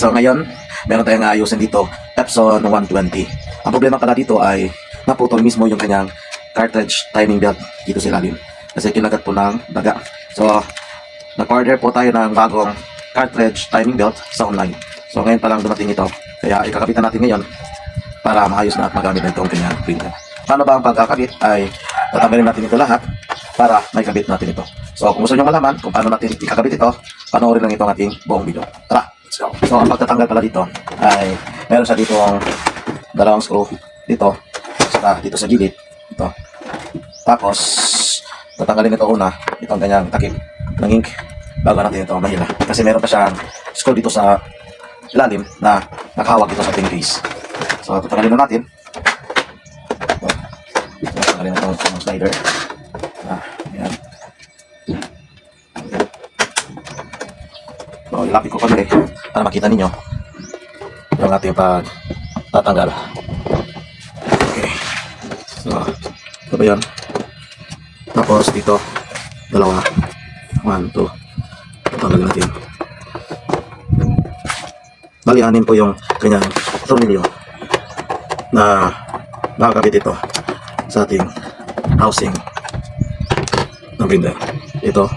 So ngayon, meron tayong ayusin dito, Epson 120. Ang problema pala dito ay naputol mismo yung kanyang cartridge timing belt dito sa ilalim. Kasi kinagat po ng daga. So, nag-order po tayo ng bagong cartridge timing belt sa online. So ngayon pa lang dumating ito. Kaya ikakapitan natin ngayon para maayos na at magamit na itong kanyang printer. Paano ba ang pagkakabit ay tatanggalin natin ito lahat para may kabit natin ito. So kung gusto nyo malaman kung paano natin ikakabit ito, panoorin lang ito ang ating buong video. Tara, let's go. So ang pagtatanggal pala dito ay meron siya dito ang dalawang screw dito, saka dito sa gilid ito. Tapos tatanggalin ito una, itong kanyang takip ng ink bago natin ito mahila. Kasi meron pa siyang screw dito sa ilalim na nakahawak dito sa ating case. So tatanggalin na natin. Tatanggalin na itong slider. Ayan. So ilapit ko pag para makita ninyo yung ating pagtatanggal. Okay. So ito ba yun? Tapos dito dalawa, 1, 2, tatanggalin natin. Bali, anin po yung kanyang tornilyo na nakakabit ito sa ating housing ng printer. Ito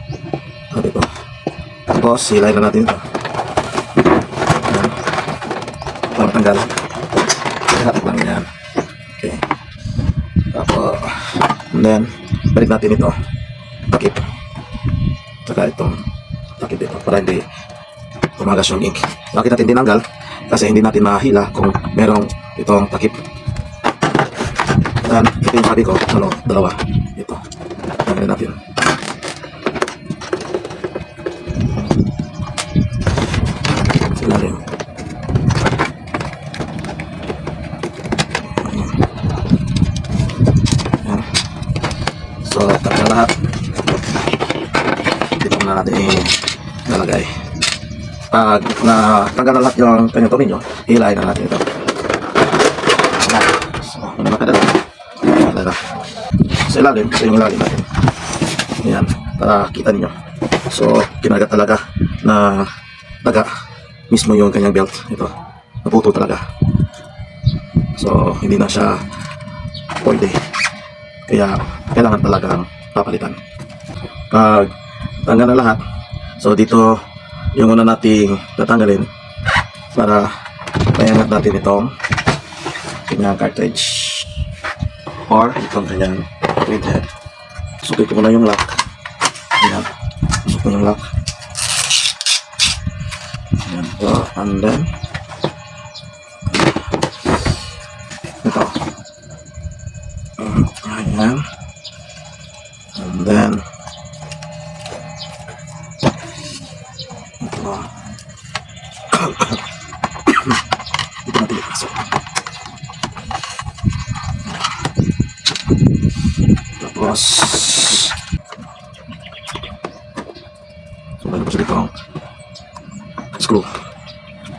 at ito. Tapos hilay na natin ito para matanggal. Ilapit lang yan. Okay. Tapos and then balik natin ito, takip, saka itong takip dito para hindi tumagas yung ink. Bakit natin tinanggal? Kasi hindi natin mahila kung merong itong takip. Dan ito yung sabi ko, dalawa. Ito. Tanggalin natin. Silalim. Ayan. So, tanggal lahat. Dito na natin ilalagay. Pag natanggal na lahat yung kanyang tornilyo, hilahin na natin ito. So, ano makadala? Sa ilalim, sa yung ilalim natin. Ayan, para kita ninyo. So, kinagat talaga na daga mismo yung kanyang belt. Ito, naputol talaga. So, hindi na siya pwede. Kaya, kailangan talagang papalitan. Pag tanggal na lahat, so dito yung una nating tatanggalin para mayangat natin itong kanyang cartridge or itong kanyang printhead. Sukin ko muna yung lock. Ayan. Susuk ko yung lock. Ayan. So, and then ito. Ayan. And then ito natin ipasok. Tapos so meron po siya dito ang screw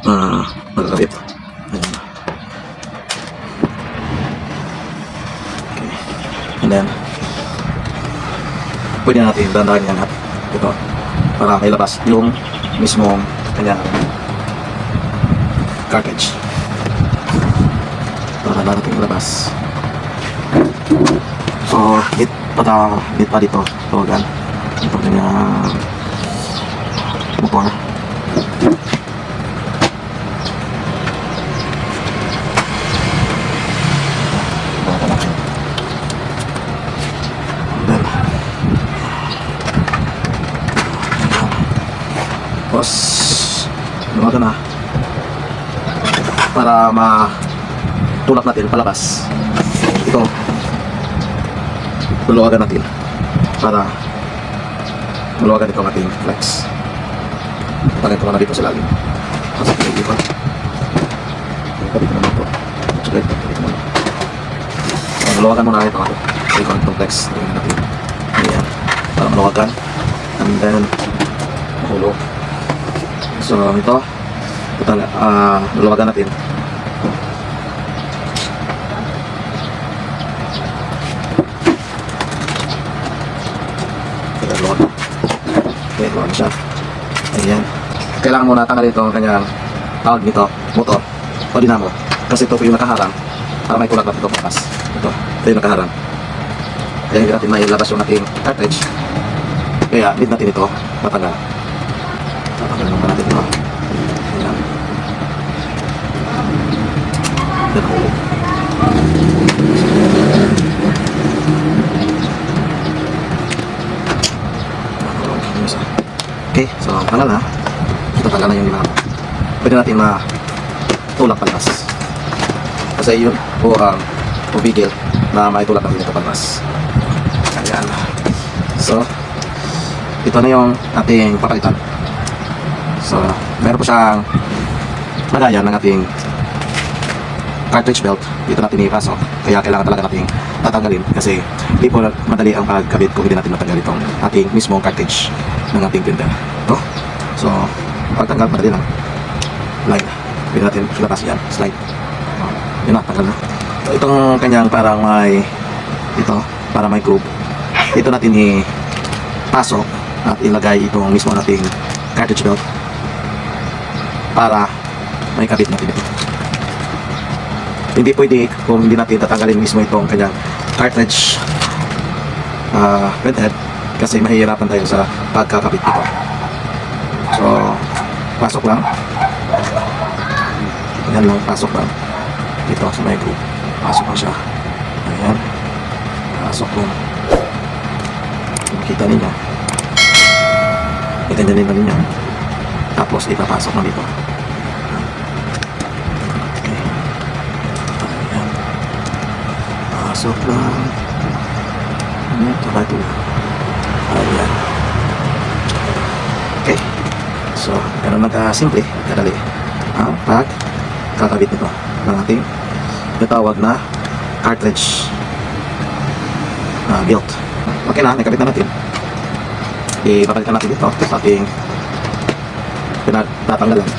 na magkakabit. Ayan. Okay. And then pwede natin dandahan yan ito para may labas yung mismong kanyang cartridge para natin ilabas. So hit pa dito tawagan ito kanyang motor. Tapos lumaga na para matulak natin palabas. Ito luluwagan natin para maluwagan ito ang ating flex. Tagay ko na dito sa lalim. Kasi dito kapit naman ito. Tsaka ito kapit naman. So maluwagan muna ito itong flex natin. Ayan, para maluwagan and then mahulog. So ito luluwagan natin. Okay, luwag siya. Ayan. Kailangan muna tanggalin ito ang kanyang tawag nito, motor o dinamo. Kasi ito po yung nakaharang para may tulak natin ito patas. Ito yung nakaharang. Kaya hindi natin mailabas yung ating cartridge. Kaya need natin ito matanggal. Tatanggalin naman natin ito. Ayan. Yan ang ulo. Okay, so tanggal na. Ito tanggal na yung dinamo. Pwede natin matulak palabas. Kasi yun po ang pumigil na may tulak natin ito palabas. Ayan. So, ito na yung ating papalitan. So, meron po siyang lagayan ng ating cartridge belt. Dito natin ipasok. Kaya kailangan talaga nating tatanggalin kasi hindi po madali ang pagkabit kung hindi natin matanggal itong ating mismong cartridge ng ating printer. Ito. So, pagtanggal, madali lang. Line. Pwede natin ilabas yan. Slide. Yun na, tanggal na. So, itong kanyang parang may ito, para may groove. Ito natin ipasok at ilagay itong mismo nating cartridge belt para may kabit natin ito. Hindi pwede kung hindi natin tatanggalin mismo itong kanyang cartridge printhead kasi mahihirapan tayo sa pagkakabit ito. So, pasok lang. Ayan lang, pasok lang. Dito sa may groove. Pasok lang siya. Ayan. Pasok lang. Makita ninyo. Itandanin na ninyo. Tapos, ipapasok na dito. Okay. Ayan. Pasok lang. Ito. Ayan. Okay. So, ganun lang ka-simple, kadali ang pagkakabit nito ng ating natawag na cartridge belt. Okay na, nakabit na natin. Ipapalitan natin ito sa ating pinatanggalan.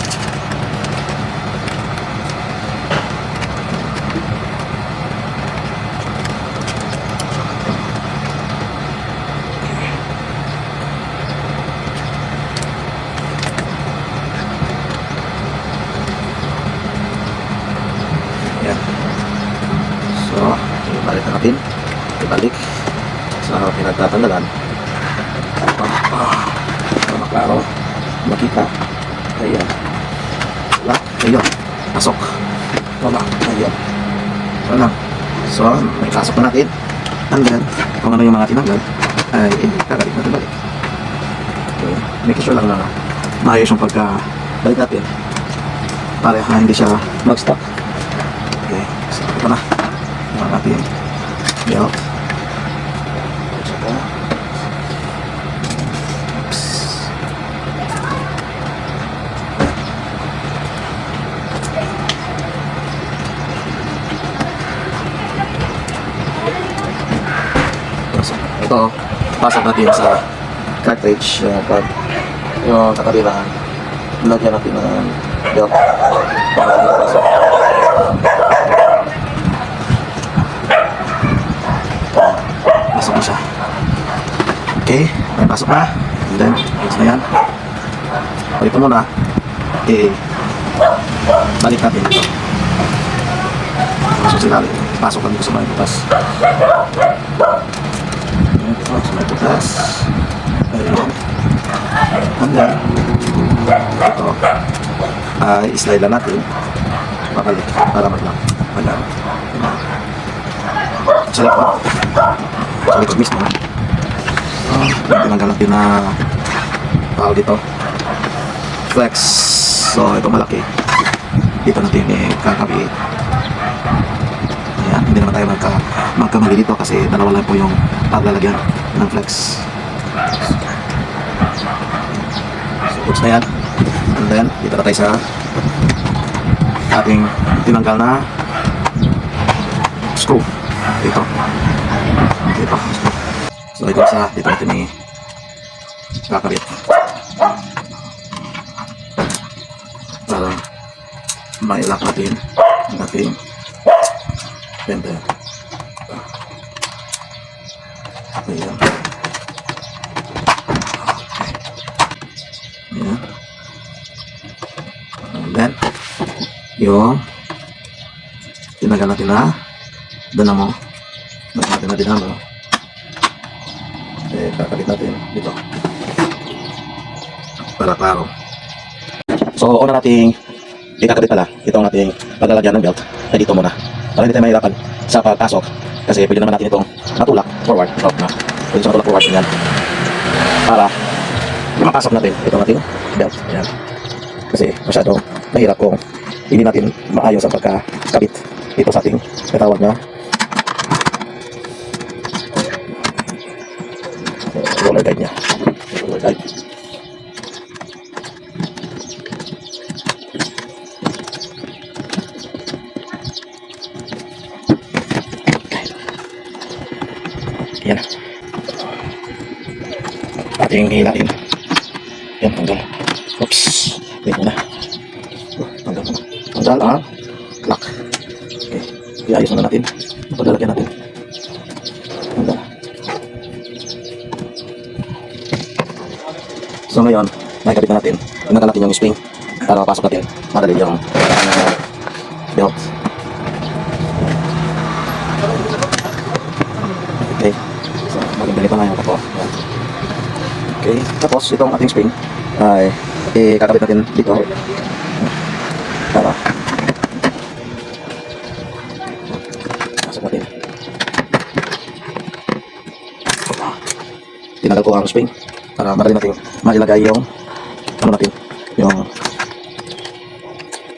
So, ibalik na natin. Ibalik sa pinagtatanggalan. Para maklaro. Makita. Ayan. Wala. Ayun. Pasok. Wala. Ayan. Wala. So, may pasok na natin. And then, kung ano yung mga tinanggal, ay kagalit natin balik. Okay. Make sure lang na maayos yung pagka-balik natin. Para hindi siya mag-stop. Okay. So, ito na. Ito natin. Belt. Oops. Ito, pasok natin sa cartridge. Pag yung kakabilaan, lagyan natin ng belt. Pasok. Pasok na siya. Okay, may pasok na. And then, ayos na yan. O ito muna. Okay, balik natin ito. Pasok sila. Pasok lang dito sa mga butas. Ito sa mga butas. Ayun. And then, ito. I-slide lang natin. Pakalik. Para mag-lock. Sa likod. Sa likod mismo. Tinanggal natin na tawag dito flex. So ito malaki, dito natin kakabit. Ayan, hindi naman tayo magkamali dito kasi dalawa lang po yung paglalagyan ng flex. So goods na yan. And then dito na tayo sa ating tinanggal na screw dito. So ito sa dito natin kakabit para mailak natin ang ating printer. Ayan. Okay. Ayan. And then yung tinagal natin na dinamo. Lagyan natin na dinamo. Kakabit natin dito para klaro. So una nating ikakabit pala itong ating paglalagyan ng belt ay dito muna para hindi tayo mahirapan sa pagpasok, kasi pwede naman natin itong matulak forward. Pwede sa matulak forward yan para mapasok natin itong ating belt. Ayan. Kasi masyadong mahirap kung hindi natin maayos ang pagkakabit ito sa ating katawag na roller guide niya. Roller guide. Yan. Ating hilain. Yan, tanggal. Oops. Wait muna. Tanggal muna. Tanggal ang lock. Okay. Iayos muna natin. Paglalagyan natin. Tanggal. So ngayon, nakikabit na natin. Tinanggal natin yung spring para mapasok natin. Madali yung belt. Okay. So, magandali pa nga yung kapo. Yan. Okay. Tapos, itong ating spring ay kakabit natin dito. Para pasok natin. Tinanggal ko ang spring para madali natin mailagay yung ano natin, yung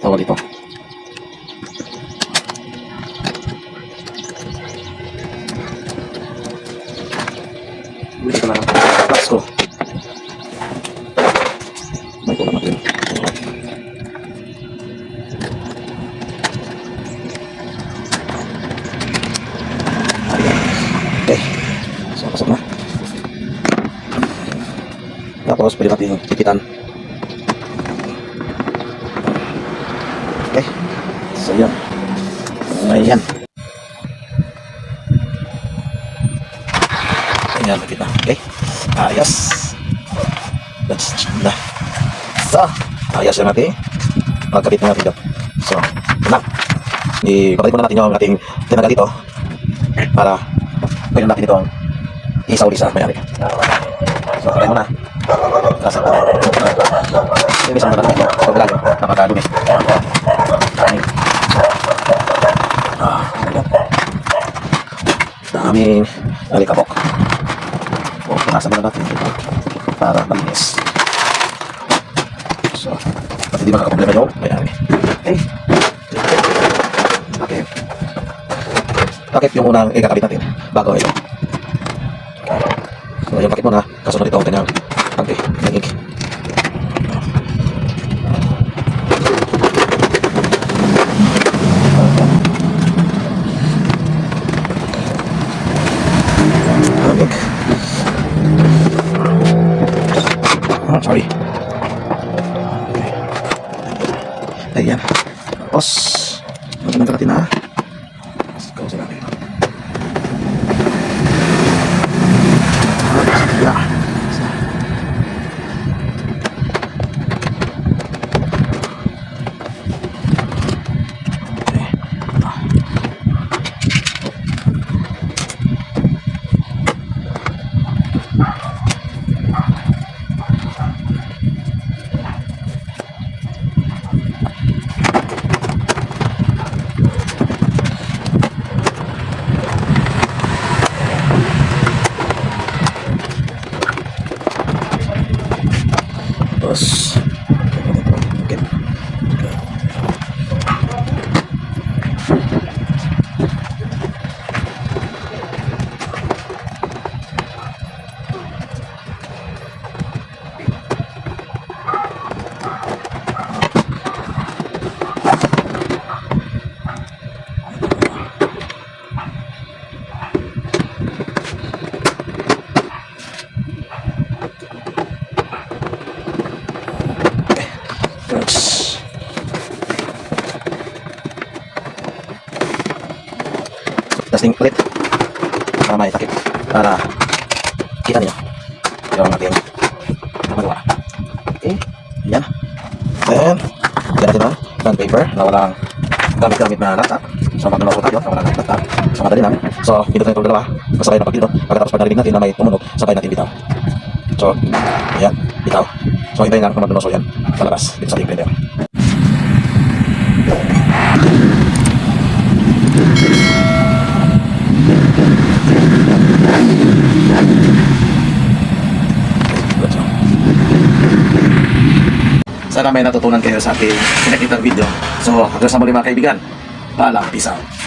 tawag dito. Ito na lang plus ko. May ko lang natin. Okay. So, pasok na. Tapos, pwede natin ipitan. Okay. So, yan. Ayan. Ayan, lapit na. Okay. Ayos. That's na. So, ayos na natin. Magkabit na natin dito. So, na. Ipapalik muna natin yung ating tinagal dito para pwede natin itong isauli sa mayari. So, pwede muna. Nasa ito. Limisan muna natin ito. Ito malalim. Napakadumi. Ayan. Daming alikabok. So, punasan muna natin ito para malinis. So, pati di makakaproblema yung mayari. Okay. Okay. Takip yung unang ikakabit natin bago ito. So, yung pakit muna. Kasunod ito ang kanyang pagke. Nagig. Sorry. Ayan. Tapos, magandang natin na. Let's go sa natin. Yeah. Tapos, okay. Testing ulit para may takip para kita niyo yung ating magawa. Okay, yan. Then, lagyan natin paper na walang gamit-gamit na laptop. So mag-download po tayo na walang laptop. So madali lang. So pindot natin itong dalawa. Kasabay na pag-pindot. Pagkatapos pag narinig natin na may tumunog, sabay natin bitaw. So, ayan, bitaw. So hintayin lang na mag-download yan. Palabas dito sa ating printer. Sana may natutunan kayo sa ating pinakitang video. So, hanggang sa muli mga kaibigan. Paalam, peace out.